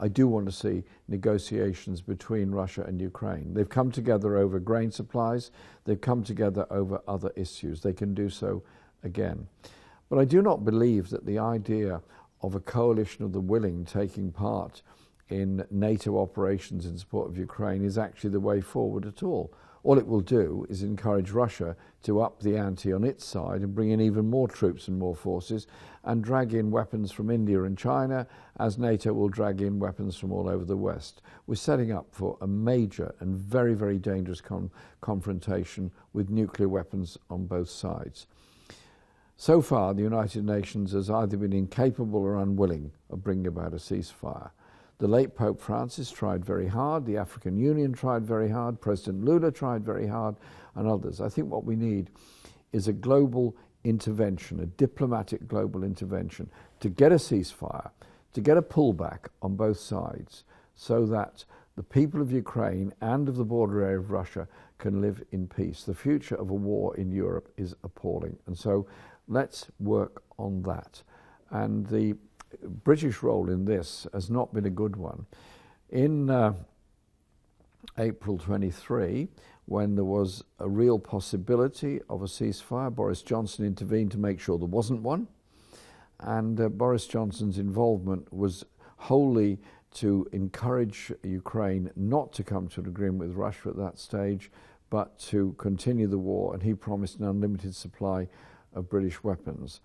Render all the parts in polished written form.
I do want to see negotiations between Russia and Ukraine. They've come together over grain supplies. They've come together over other issues. They can do so again. But I do not believe that the idea of a coalition of the willing taking part in NATO operations in support of Ukraine is actually the way forward at all. All it will do is encourage Russia to up the ante on its side and bring in even more troops and more forces and drag in weapons from India and China, as NATO will drag in weapons from all over the West. We're setting up for a major and very, very dangerous confrontation with nuclear weapons on both sides. So far, the United Nations has either been incapable or unwilling of bringing about a ceasefire. The late Pope Francis tried very hard, the African Union tried very hard, President Lula tried very hard, and others. I think what we need is a global intervention, a diplomatic global intervention, to get a ceasefire, to get a pullback on both sides, so that the people of Ukraine and of the border area of Russia can live in peace. The future of a war in Europe is appalling, and so let's work on that. And the British role in this has not been a good one. In April 23, when there was a real possibility of a ceasefire, Boris Johnson intervened to make sure there wasn't one. And Boris Johnson's involvement was wholly to encourage Ukraine not to come to an agreement with Russia at that stage, but to continue the war. And he promised an unlimited supply of British weapons.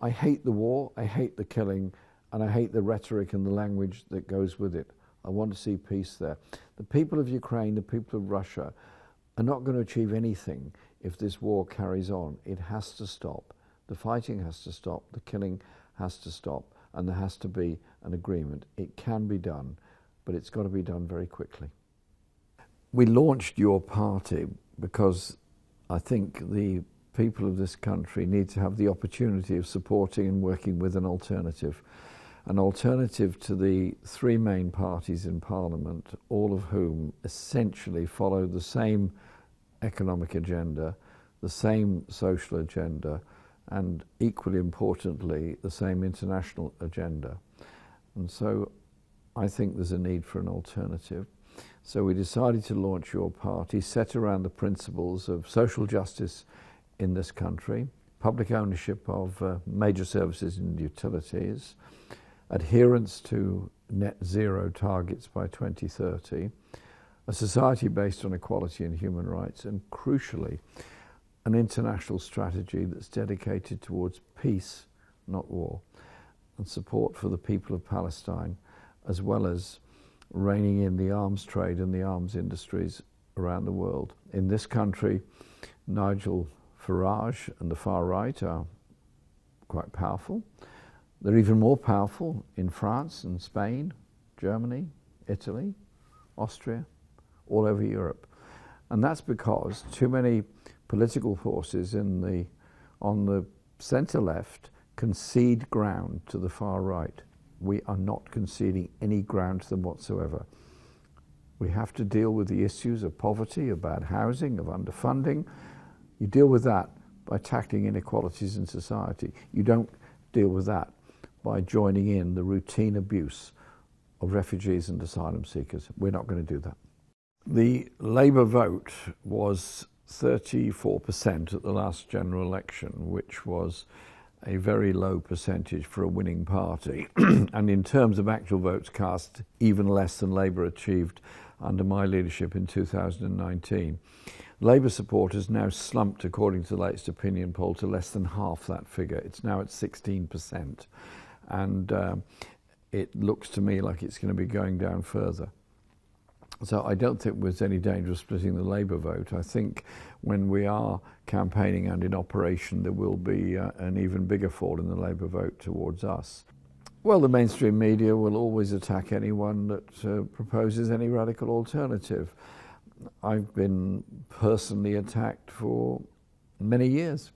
I hate the war, I hate the killing, and I hate the rhetoric and the language that goes with it. I want to see peace there. The people of Ukraine, the people of Russia, are not going to achieve anything if this war carries on. It has to stop. The fighting has to stop. The killing has to stop. And there has to be an agreement. It can be done, but it's got to be done very quickly. We launched Your Party because I think the people of this country need to have the opportunity of supporting and working with an alternative to the three main parties in Parliament, all of whom essentially follow the same economic agenda, the same social agenda, and equally importantly, the same international agenda. And so I think there's a need for an alternative. So we decided to launch Your Party, set around the principles of social justice in this country, public ownership of major services and utilities, adherence to net zero targets by 2030, a society based on equality and human rights, and crucially, an international strategy that's dedicated towards peace, not war, and support for the people of Palestine, as well as reining in the arms trade and the arms industries around the world. In this country, Nigel Farage and the far right are quite powerful. They're even more powerful in France and Spain, Germany, Italy, Austria, all over Europe. And that's because too many political forces on the centre-left concede ground to the far right. We are not conceding any ground to them whatsoever. We have to deal with the issues of poverty, of bad housing, of underfunding. You deal with that by tackling inequalities in society. You don't deal with that by joining in the routine abuse of refugees and asylum seekers. We're not going to do that. The Labour vote was 34% at the last general election, which was a very low percentage for a winning party. And in terms of actual votes cast, even less than Labour achieved under my leadership in 2019. Labour support has now slumped, according to the latest opinion poll, to less than half that figure. It's now at 16%. And it looks to me like it's going to be going down further. So I don't think there's any danger of splitting the Labour vote. I think when we are campaigning and in operation, there will be an even bigger fall in the Labour vote towards us. Well, the mainstream media will always attack anyone that proposes any radical alternative. I've been personally attacked for many years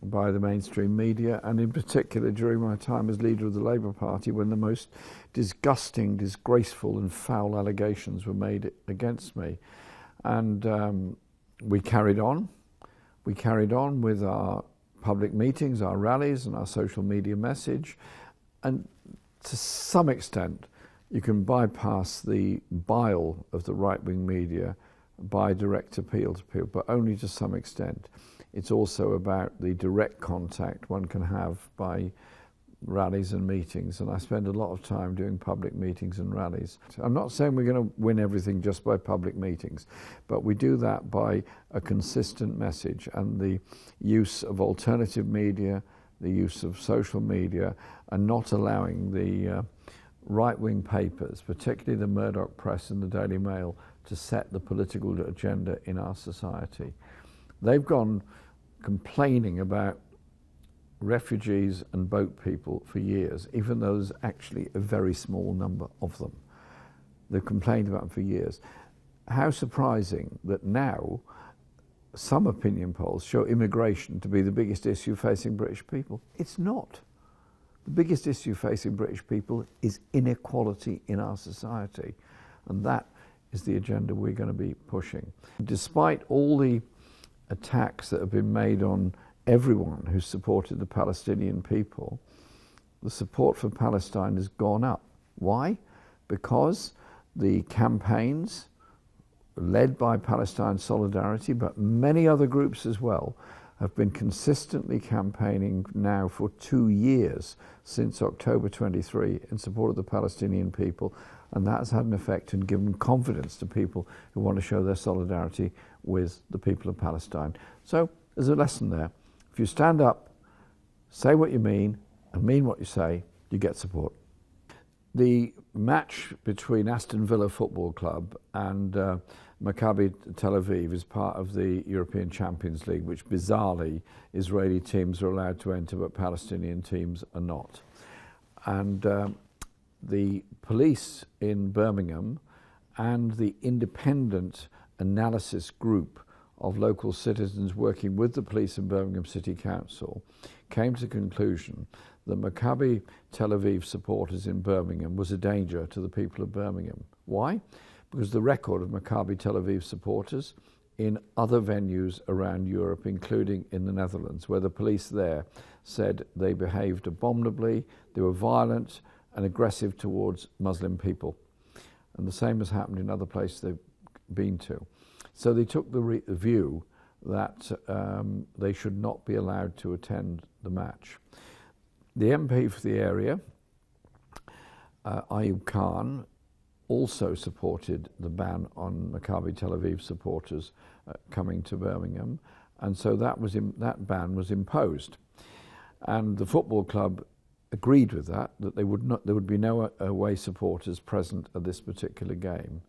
by the mainstream media, and in particular during my time as leader of the Labour Party, when the most disgusting, disgraceful and foul allegations were made against me. And we carried on. We carried on with our public meetings, our rallies and our social media message. And to some extent, You can bypass the bile of the right-wing media by direct appeal to people, but only to some extent. It's also about the direct contact one can have by rallies and meetings, and I spend a lot of time doing public meetings and rallies. I'm not saying we're going to win everything just by public meetings, but we do that by a consistent message and the use of alternative media, the use of social media, and not allowing the right-wing papers, particularly the Murdoch press and the Daily Mail, to set the political agenda in our society. They've gone complaining about refugees and boat people for years, even though there's actually a very small number of them. They've complained about them for years. How surprising that now some opinion polls show immigration to be the biggest issue facing British people. It's not. The biggest issue facing British people is inequality in our society, and that is the agenda we're going to be pushing. Despite all the attacks that have been made on everyone who supported the Palestinian people, the support for Palestine has gone up. Why? Because the campaigns led by Palestine Solidarity, but many other groups as well, have been consistently campaigning now for 2 years, since October 23, in support of the Palestinian people, and that has had an effect and given confidence to people who want to show their solidarity with the people of Palestine. So there's a lesson there. If you stand up, say what you mean, and mean what you say, you get support. The match between Aston Villa Football Club and Maccabi Tel Aviv is part of the European Champions League, which bizarrely Israeli teams are allowed to enter, but Palestinian teams are not. And the police in Birmingham and the independent analysis group of local citizens working with the police in Birmingham City Council came to the conclusion that Maccabi Tel Aviv supporters in Birmingham was a danger to the people of Birmingham. Why? Because the record of Maccabi Tel Aviv supporters in other venues around Europe, including in the Netherlands, where the police there said they behaved abominably, they were violent and aggressive towards Muslim people. And the same has happened in other places they've been to. So they took the view that they should not be allowed to attend the match. The MP for the area, Ayub Khan, also supported the ban on Maccabi Tel Aviv supporters coming to Birmingham, and so that ban was imposed. And the football club agreed with that there would be no away supporters present at this particular game.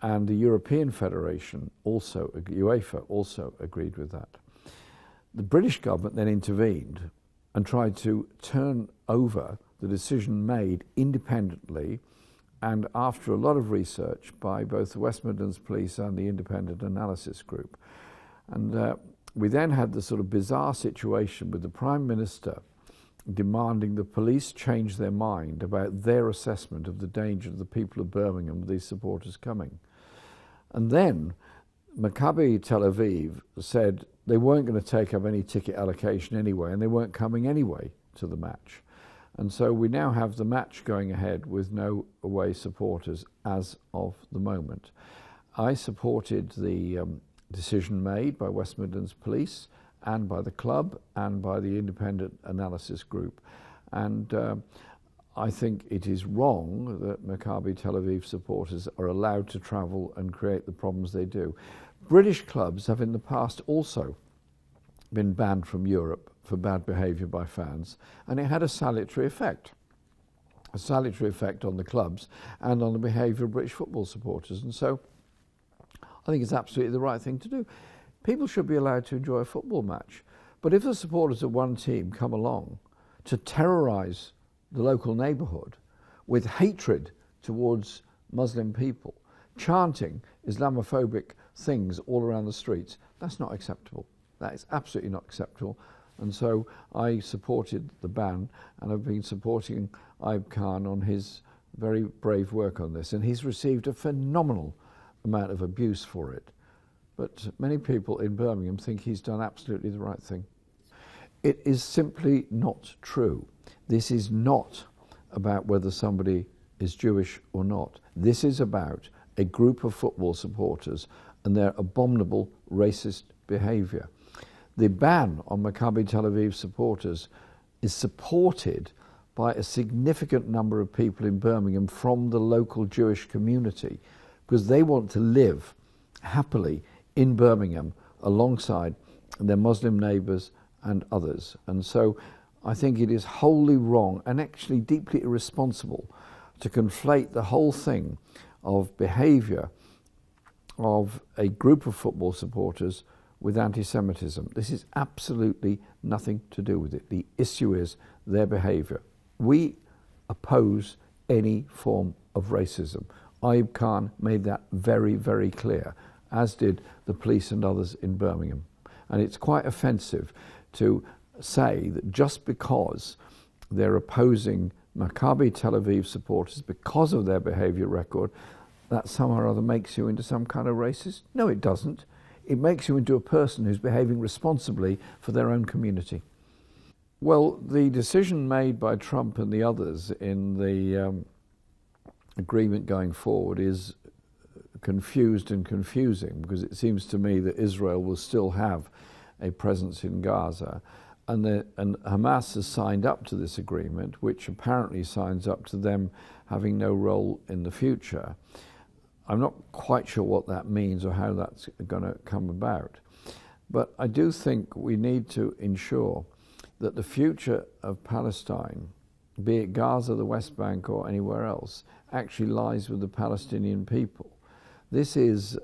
And the European Federation also, UEFA, also agreed with that. The British government then intervened and tried to turn over the decision made independently and after a lot of research by both the West Midlands Police and the Independent Analysis Group. And we then had the sort of bizarre situation with the Prime Minister demanding the police change their mind about their assessment of the danger of the people of Birmingham with these supporters coming. And then Maccabi Tel Aviv said they weren't going to take up any ticket allocation anyway, and they weren't coming anyway to the match. And so we now have the match going ahead with no away supporters as of the moment. I supported the decision made by West Midlands Police and by the club and by the Independent Analysis Group. And I think it is wrong that Maccabi Tel Aviv supporters are allowed to travel and create the problems they do. British clubs have in the past also been banned from Europe for bad behaviour by fans, and it had a salutary effect on the clubs and on the behaviour of British football supporters. And so I think it's absolutely the right thing to do. People should be allowed to enjoy a football match, but if the supporters of one team come along to terrorise the local neighbourhood with hatred towards Muslim people, chanting Islamophobic things all around the streets, that's not acceptable. That is absolutely not acceptable. And so I supported the ban, and I've been supporting Ayub Khan on his very brave work on this, and he's received a phenomenal amount of abuse for it. But many people in Birmingham think he's done absolutely the right thing. It is simply not true. This is not about whether somebody is Jewish or not. This is about a group of football supporters and their abominable racist behaviour. The ban on Maccabi Tel Aviv supporters is supported by a significant number of people in Birmingham from the local Jewish community, because they want to live happily in Birmingham alongside their Muslim neighbours and others. And so I think it is wholly wrong and actually deeply irresponsible to conflate the whole thing of behaviour of a group of football supporters with anti-Semitism. This is absolutely nothing to do with it. The issue is their behaviour. We oppose any form of racism. Ayub Khan made that very, very clear, as did the police and others in Birmingham. And it's quite offensive to say that just because they're opposing Maccabi Tel Aviv supporters because of their behaviour record, that somehow or other makes you into some kind of racist. No, it doesn't. It makes you into a person who's behaving responsibly for their own community. Well, the decision made by Trump and the others in the agreement going forward is confused and confusing, because it seems to me that Israel will still have a presence in Gaza, and Hamas has signed up to this agreement, which apparently signs up to them having no role in the future. I'm not quite sure what that means or how that's going to come about, but I do think we need to ensure that the future of Palestine, be it Gaza, the West Bank or anywhere else, actually lies with the Palestinian people. This is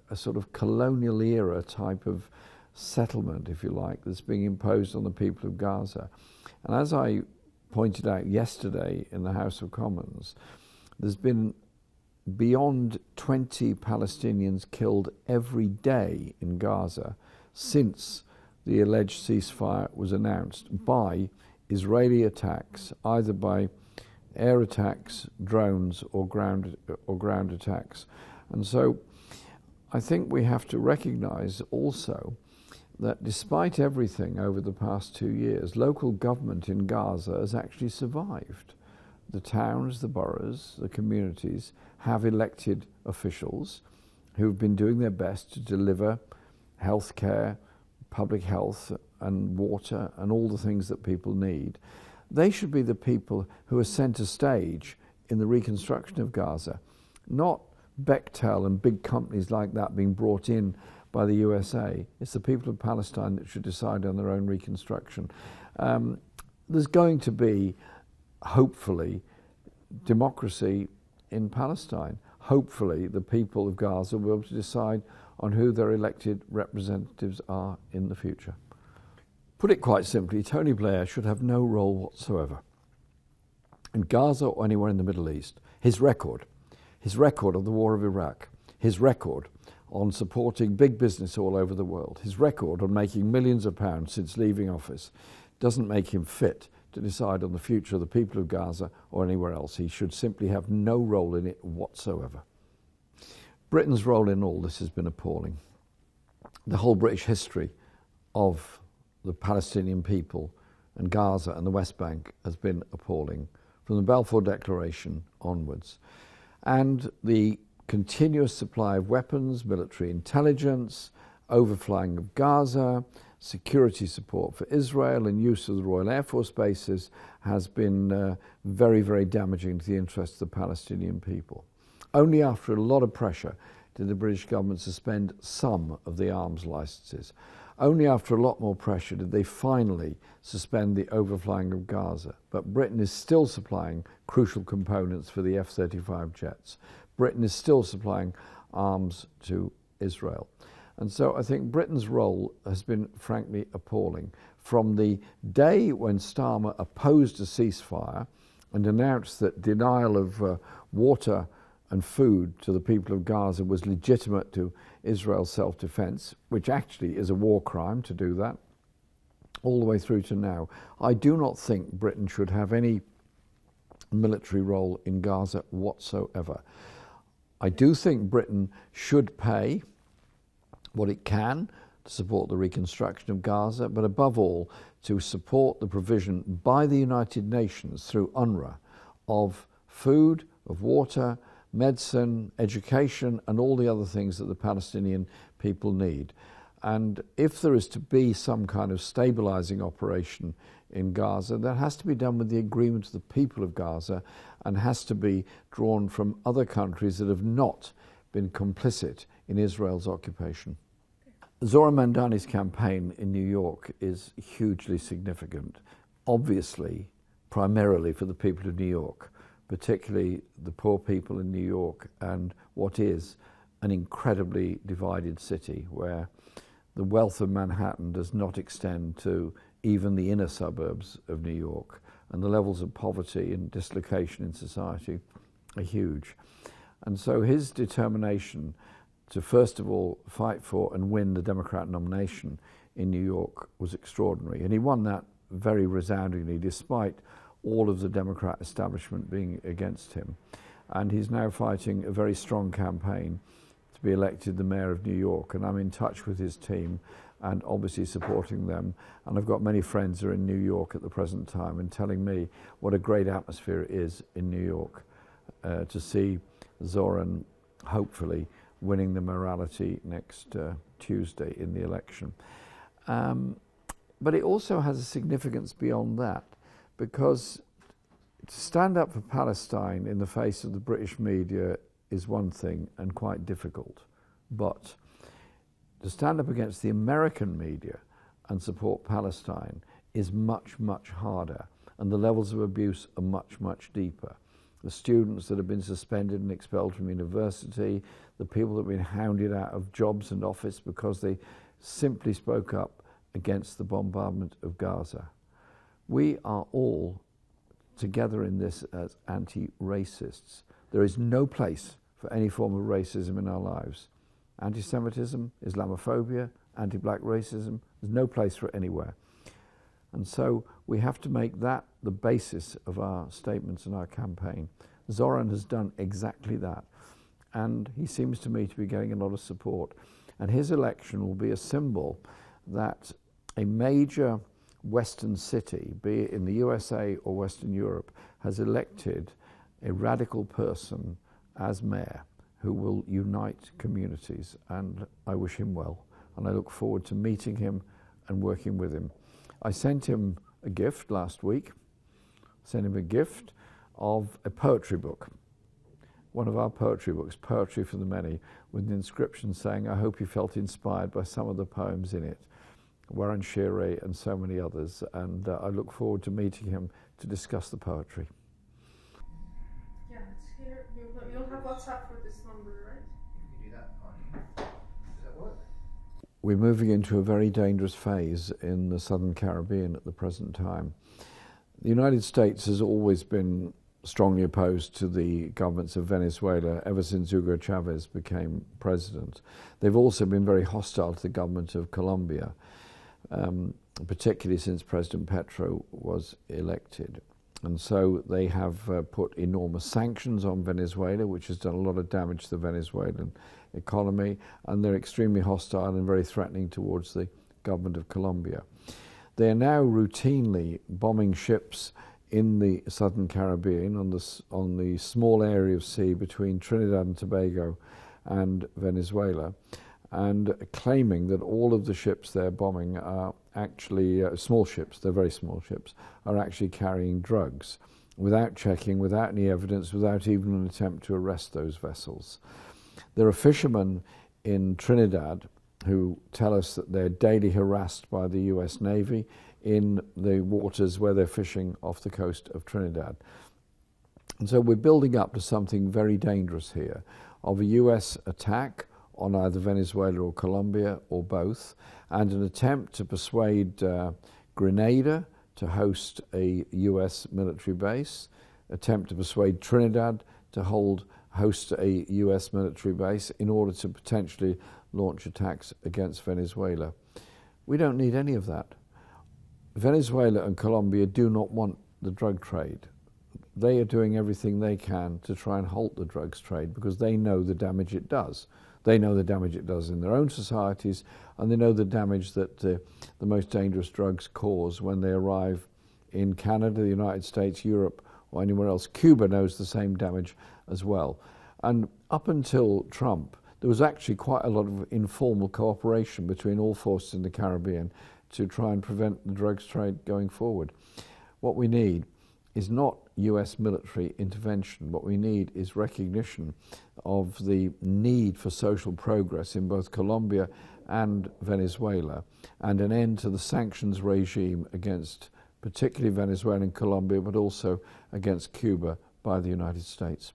a sort of colonial era type of settlement, if you like, that's being imposed on the people of Gaza. And as I pointed out yesterday in the House of Commons, there's been beyond 20 Palestinians killed every day in Gaza since the alleged ceasefire was announced by Israeli attacks, either by air attacks, drones, or ground attacks. And so I think we have to recognise also that despite everything over the past 2 years, local government in Gaza has actually survived. The towns, the boroughs, the communities have elected officials who've been doing their best to deliver health care, public health and water and all the things that people need. They should be the people who are centre stage in the reconstruction of Gaza, not Bechtel and big companies like that being brought in by the USA. It's the people of Palestine that should decide on their own reconstruction. There's going to be, hopefully, democracy in Palestine. Hopefully the people of Gaza will be able to decide on who their elected representatives are in the future. Put it quite simply, Tony Blair should have no role whatsoever in Gaza or anywhere in the Middle East. His record of the war of Iraq, his record on supporting big business all over the world, his record on making millions of pounds since leaving office, doesn't make him fit to decide on the future of the people of Gaza or anywhere else. He should simply have no role in it whatsoever. Britain's role in all this has been appalling. The whole British history of the Palestinian people and Gaza and the West Bank has been appalling, from the Balfour Declaration onwards. And the continuous supply of weapons, military intelligence, overflying of Gaza, security support for Israel and use of the Royal Air Force bases has been very, very damaging to the interests of the Palestinian people. Only after a lot of pressure did the British government suspend some of the arms licenses. Only after a lot more pressure did they finally suspend the overflying of Gaza. But Britain is still supplying crucial components for the F-35 jets. Britain is still supplying arms to Israel. And so I think Britain's role has been frankly appalling. From the day when Starmer opposed a ceasefire and announced that denial of water and food to the people of Gaza was legitimate to Israel's self-defense, which actually is a war crime to do that, all the way through to now, I do not think Britain should have any military role in Gaza whatsoever. I do think Britain should pay what it can to support the reconstruction of Gaza, but above all, to support the provision by the United Nations through UNRWA of food, of water, medicine, education, and all the other things that the Palestinian people need. And if there is to be some kind of stabilizing operation in Gaza, that has to be done with the agreement of the people of Gaza and has to be drawn from other countries that have not been complicit in Israel's occupation. Zoran Mandani's campaign in New York is hugely significant, obviously, primarily for the people of New York, particularly the poor people in New York and what is an incredibly divided city where the wealth of Manhattan does not extend to even the inner suburbs of New York, and the levels of poverty and dislocation in society are huge. And so his determination to first of all fight for and win the Democrat nomination in New York was extraordinary. And he won that very resoundingly despite all of the Democrat establishment being against him. And he's now fighting a very strong campaign to be elected the mayor of New York. And I'm in touch with his team and obviously supporting them. And I've got many friends who are in New York at the present time and telling me what a great atmosphere it is in New York to see Zoran hopefully winning the mayoralty next Tuesday in the election. But it also has a significance beyond that, because to stand up for Palestine in the face of the British media is one thing and quite difficult. But to stand up against the American media and support Palestine is much, much harder, and the levels of abuse are much, much deeper. The students that have been suspended and expelled from university, the people that have been hounded out of jobs and office because they simply spoke up against the bombardment of Gaza. We are all together in this as anti-racists. There is no place for any form of racism in our lives. Anti-Semitism, Islamophobia, anti-black racism, there's no place for it anywhere. And so we have to make that the basis of our statements and our campaign. Zoran has done exactly that. And he seems to me to be getting a lot of support. And his election will be a symbol that a major Western city, be it in the USA or Western Europe, has elected a radical person as mayor who will unite communities. And I wish him well. And I look forward to meeting him and working with him. I sent him a gift last week, sent him a gift of a poetry book, one of our poetry books, Poetry for the Many, with an inscription saying, I hope you felt inspired by some of the poems in it, Warren Shearer and so many others, and I look forward to meeting him to discuss the poetry. Yeah, it's here. You'll have WhatsApp for this number, right? You can do that, can't you? Does that work? We're moving into a very dangerous phase in the Southern Caribbean at the present time. The United States has always been strongly opposed to the governments of Venezuela ever since Hugo Chavez became president. They've also been very hostile to the government of Colombia, particularly since President Petro was elected. And so they have put enormous sanctions on Venezuela, which has done a lot of damage to the Venezuelan economy, and they're extremely hostile and very threatening towards the government of Colombia. They are now routinely bombing ships in the Southern Caribbean on the small area of sea between Trinidad and Tobago and Venezuela, and claiming that all of the ships they're bombing are actually small ships, they're very small ships, are actually carrying drugs without checking, without any evidence, without even an attempt to arrest those vessels. There are fishermen in Trinidad who tell us that they're daily harassed by the US Navy in the waters where they're fishing off the coast of Trinidad. And so we're building up to something very dangerous here, of a US attack on either Venezuela or Colombia or both, and an attempt to persuade Grenada to host a US military base, attempt to persuade Trinidad to host a US military base in order to potentially launch attacks against Venezuela. We don't need any of that. Venezuela and Colombia do not want the drug trade. They are doing everything they can to try and halt the drugs trade because they know the damage it does. They know the damage it does in their own societies, and they know the damage that the most dangerous drugs cause when they arrive in Canada, the United States, Europe, or anywhere else. Cuba knows the same damage as well. And up until Trump, there was actually quite a lot of informal cooperation between all forces in the Caribbean to try and prevent the drugs trade going forward. What we need is not US military intervention. What we need is recognition of the need for social progress in both Colombia and Venezuela, and an end to the sanctions regime against particularly Venezuela and Colombia, but also against Cuba by the United States.